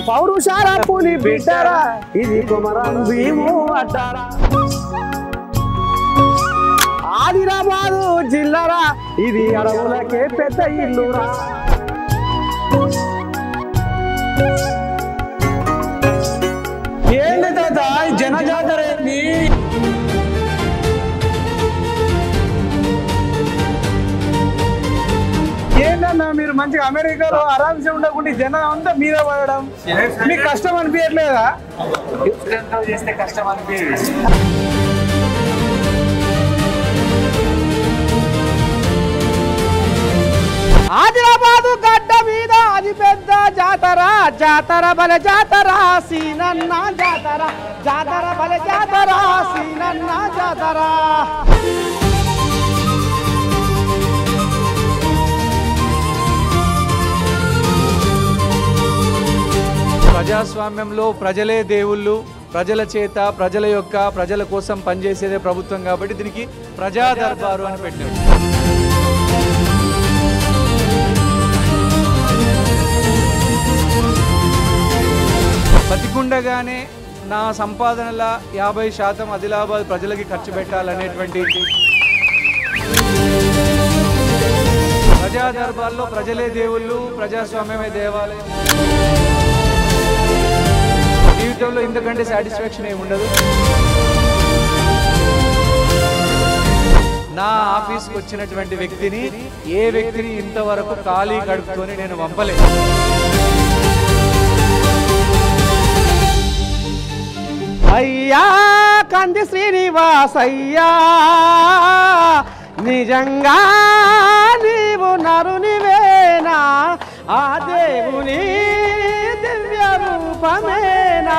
పౌరుషాల పులి బిడ్డరా ఇది కుమరం భీము అడ్డారా ఆదిలాబాదు జిల్లారా ఇది అడవులకే పెద్ద ఇల్లురా ఏంటి తాత జనజాతర ఏంటి ఏంటన్నా మీరు మంచిగా అమెరికాలో ఆరామ్సే ఉండకుండా జనం అంతా మీద పడడం మీకు కష్టం అనిపించట్లేదా చేస్తే కష్టం అనిపించదు ఆదిలాబాదు గడ్డ మీద అది పెద్ద జాతర జాతర బల జాతర సీనన్న జాతర జాతర బల జాతర సీనన్న జాతర ప్రజాస్వామ్యంలో ప్రజలే దేవుళ్ళు ప్రజల చేత ప్రజల కోసం పనిచేసేదే ప్రభుత్వం కాబట్టి దీనికి ప్రజా దర్బారు అని పెట్టారు బతికుండగానే నా సంపాదనల 50% ఆదిలాబాద్ ప్రజలకి ఖర్చు పెట్టాలనేటువంటి ప్రజా దర్బార్లో ప్రజలే దేవుళ్ళు ప్రజాస్వామ్యమే దేవాలయం జీవితంలో ఇంతకంటే సాటిస్ఫాక్షన్ ఏమి ఉండదు నా ఆఫీస్కి వచ్చినటువంటి వ్యక్తిని ఏ వ్యక్తిని ఇంతవరకు ఖాళీ గడుపుకొని నేను పంపలేదు అయ్యా కంది శ్రీనివాస్ అయ్యా నిజంగా నీవు నరునివేనా ఆ దేవుని దివ్య రూపమేనా